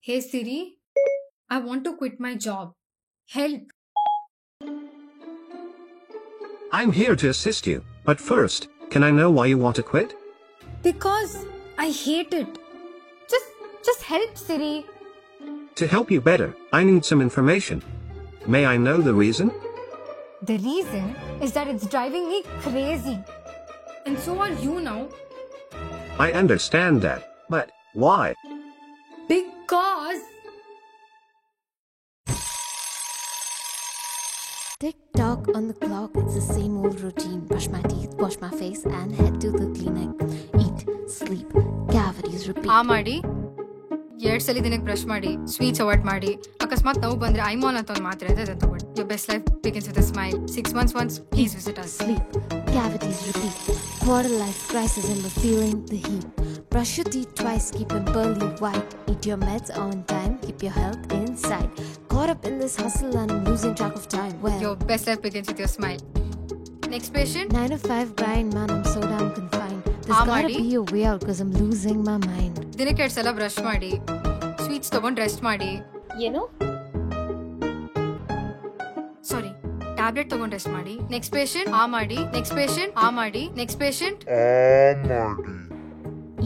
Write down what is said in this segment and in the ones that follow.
Hey Siri, I want to quit my job. Help. I'm here to assist you, but first, can I know why you want to quit? Because I hate it. Just help Siri. To help you better, I need some information. May I know the reason? The reason is that it's driving me crazy. And so are you now. I understand that, but why? Because Tick tock on the clock, it's the same old routine. Brush my teeth, wash my face, and head to the clinic. Eat, sleep, cavities repeat. ಮಾಡಿ 2 ಸಲ ದಿನಕ್ಕೆ brush ಮಾಡಿ sweets avoid ಮಾಡಿ ಅಕಸ್ಮಾತ್ ನೋವು ಬಂದ್ರೆ ಐಮಾಲ್ ಅಂತ ಒಂದು ಮಾತ್ರೆ ಇದೆ ಅದನ್ನ ತಗೊಳ್ಳಿ. Your best life begins with a smile. 6 months once, please visit us. Sleep, cavities repeat. Quarter life crisis and we're feeling the heat. Brush your teeth twice, keep them pearly white. Eat your meds on time, keep your health in sight. Caught up in this hustle and I'm losing track of time. Well, Your best life begins with your smile. Next patient. 9 to 5 grind, man, I'm so damn confined. There's gotta ಮಾಡಿ. be a way out cause I'm losing my mind. ದಿನಕ್ಕೆ 2 ಸಲ brush ಮಾಡಿ sweets ತಗೊಂಡು rest ಮಾಡಿ. ಏನು? ಸಾರಿ, tablet ತಗೊಂಡು rest ಮಾಡಿ. Next patient ಆ ಮಾಡಿ. ನೆಕ್ಸ್ಟ್ ಪೇಷಂಟ್ ಆ ಮಾಡಿ. Next patient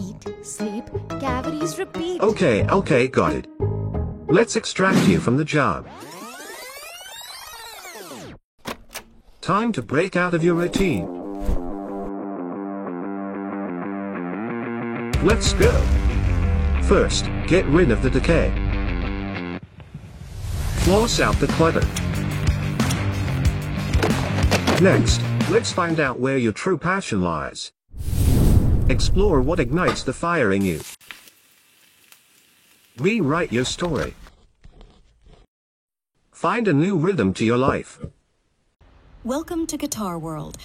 Eat, sleep, cavities repeat. Okay, got it. Let's extract you from the job. Time to break out of your routine. Let's go. First, get rid of the decay. Floss out the clutter. Next, let's find out where your true passion lies. Explore what ignites the fire in you. Rewrite your story. Find a new rhythm to your life. Welcome to Guitar World.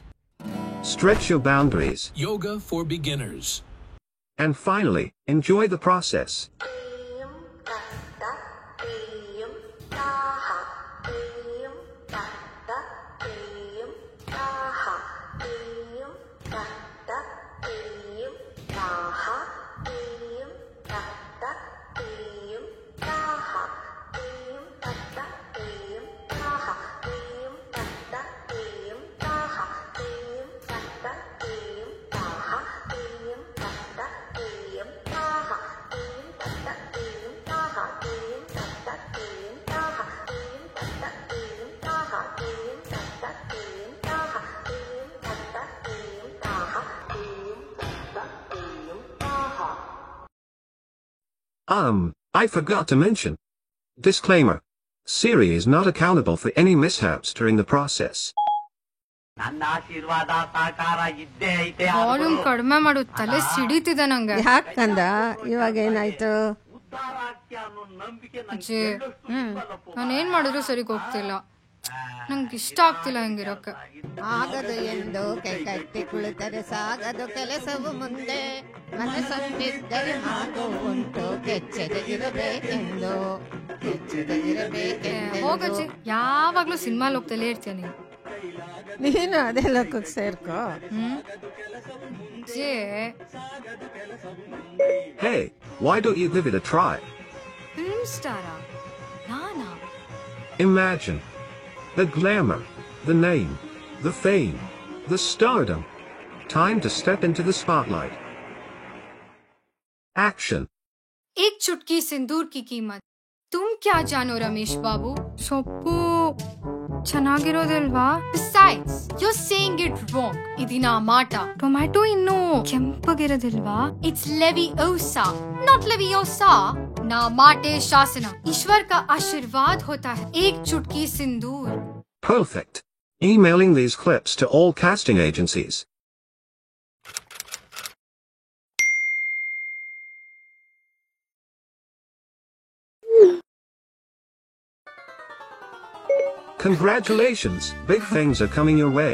Stretch your boundaries. Yoga for beginners. And finally, enjoy the process. I forgot to mention. Disclaimer. Siri is not accountable for any mishaps during the process. Volume ಕಡಿಮೆ ಮಾಡು, ತಲೆ ಸಿಡಿತಿದೆ ನಂಗೆ. ಯಾಕಂದ ಇವಾಗ ಏನಾಯ್ತು? ಅಜ್ಜಿ, ನಾನೇನ್ ಮಾಡಿದ್ರು ಸರಿಗ್ ಹೋಗ್ತಿಲ್ಲ. ನಂಗೆ ಇಷ್ಟ ಆಗ್ತಿಲ್ಲ ಹಂಗಿರೋಕೆ. ಆಗದು ಎಂದು ಕೈ ಕಟ್ಟಿ ಕುಳಿತರೆ ಸಾಗದು ಕೆಲಸವು ಮುಂದೆ. ಮನಸ್ಸೊಂದಿದ್ದರೆ ಮಾತು ಉಂಟು, ಕೆಚ್ಚೆದಗಿರಬೇಕೆಂದು. ಹೋಗಜ್ಜಿ, ಯಾವಾಗ್ಲೂ ಸಿನಿಮಾಲ್ ಹೋಗ್ತಲೇ ಇರ್ತೀಯ ನೀನು. ನೀನು ಅದೇ ಲೋಕಕ್ಕೆ ಸೇರ್ಕೋ. ಅಜ್ಜಿ, Hey, why don't you give it a try? Film star ನಾನಾ? Imagine. The glamour, the name, the fame, the stardom. Time to step into the spotlight. Action. एक चुटकी सिंदूर की कीमत तुम क्या जानो रमेश बाबू. ಸೊಪ್ಪು ಚೆನ್ನಾಗಿರೋದಿಲ್ವಾ? Besides, you're saying it wrong. ಇದಿನ ಮಾಟ. ಟೊಮ್ಯಾಟೊ ಇನ್ನು ಕೆಂಪಗಿರೋದಿಲ್ವಾ? It's Leviosa, not Leviosa. नामाटे शासना. ईश्वर का आशीर्वाद होता है. एक चुटकी सिंदूर. Perfect. Emailing these clips to all casting agencies. Congratulations, big things are coming your way.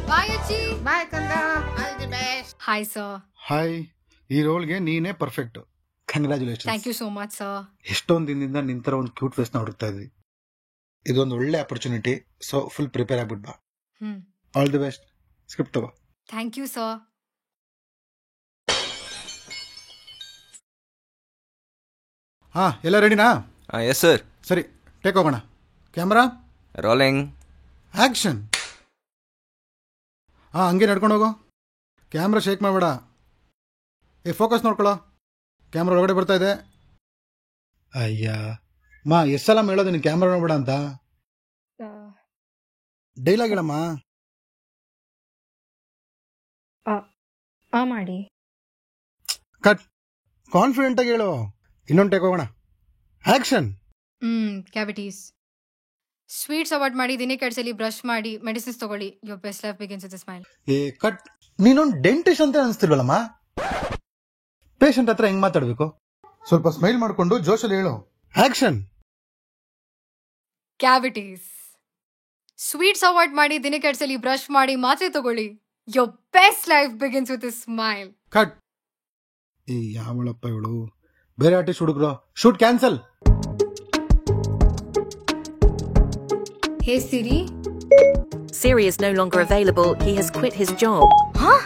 Bye, ಅಜ್ಜಿ. ಬಾಯ್ ಕಂದ, all the best. Hi, sir. Hi, ಈ ರೋಲ್ಗೆ ನೀನೇ perfect. Congratulation. Thank you so much sir. ಎಷ್ಟೊಂದು ದಿನದಿಂದ ನಿಂತರ ಒಂದು ಕ್ಯೂಟ್ ಫೇಸ್ ನ ಹುಡುಕ್ತಾ ಇದ್ವಿ. ಇದೊಂದು ಒಳ್ಳೆ ಅಪರ್ಚುನಿಟಿ. ಸೊ ಫುಲ್ ಪ್ರಿಪೇರ್ ಆಗ್ಬಿಟ್ ಬಾ. All the best. ಸ್ಕ್ರಿಪ್ಟ್ ತಗೋ. Thank you sir. ಹಾ, ಎಲ್ಲ ರೆಡಿನಾ? Yes sir. ಸರಿ, ಟೇಕ್ ಹೋಗೋಣ. Camera rolling, action. ಹಾ, ಹಂಗೆ ನಡ್ಕೊಂಡು ಹೋಗೋ. ಕ್ಯಾಮ್ರಾ ಶೇಕ್ ಮಾಡಬೇಡ. ಫೋಕಸ್ ನೋಡ್ಕೊಳ್ಳೋ. ಕ್ಯಾಮ್ರಾ ಒಳಗಡೆ ಬರ್ತಾ ಇದೆ. ಅಯ್ಯ ಮಾ, ಎಷ್ಟು ಸಲ ಹೇಳೋದು ನೀನು ಕ್ಯಾಮ್ರಾ ನೋಡ್ಬೇಡ ಅಂತ. ಡೈಲಾಗ್ ಹೇಳಮ್ಮ. ಮಾಡಿ. ಕಟ್. ಕಾನ್ಫಿಡೆಂಟ್ ಆಗಿ ಹೇಳು. ಇನ್ನೊಂದು ಟೇಕ್ ಹೋಗೋಣ. ಆಕ್ಷನ್. ಕ್ಯಾವಿಟೀಸ್. ಸ್ವೀಟ್ಸ್ ಅವಾಯ್ಡ್ ಮಾಡಿ, ದಿನಕ್ಕೆ 2 ಸಲ ಬ್ರಷ್ ಮಾಡಿ, ಮೆಡಿಸಿನ್ಸ್ ತಗೊಳ್ಳಿ. Your best life begins with a smile. Cut. ನೀನೊಂದು ಡೆಂಟಿಸ್ಟ್ ಅಂತ ಅನಿಸ್ತಿಲ್ವಲ್ಲಮ್ಮ. ಪೇಷಂಟ್ ಹತ್ರ ಹೆಂಗ್ ಮಾತಾಡ್ಬೇಕು? ಸ್ವಲ್ಪ ಸ್ಮೈಲ್ ಮಾಡ್ಕೊಂಡು ಜೋಶಲ್ಲಿ ಹೇಳು. ಆಕ್ಷನ್. ಕ್ಯಾವಿಟೀಸ್. ಸ್ವೀಟ್ಸ್ ಅವಾಯ್ಡ್ ಮಾಡಿ, ದಿನಕ್ಕೆ 2 ಸಲ ಬ್ರಷ್ ಮಾಡಿ, ಮಾತ್ರೆ ತಗೊಳ್ಳಿ. Your best life begins with a smile. Cut. ಯಾವಳಪ್ಪ ಇವಳು? ಬೇರೆ ಆರ್ಟಿಸ್ಟ್ ಹುಡುಗರು. Shoot cancel. Hey Siri. Siri is no longer available. He has quit his job. Huh?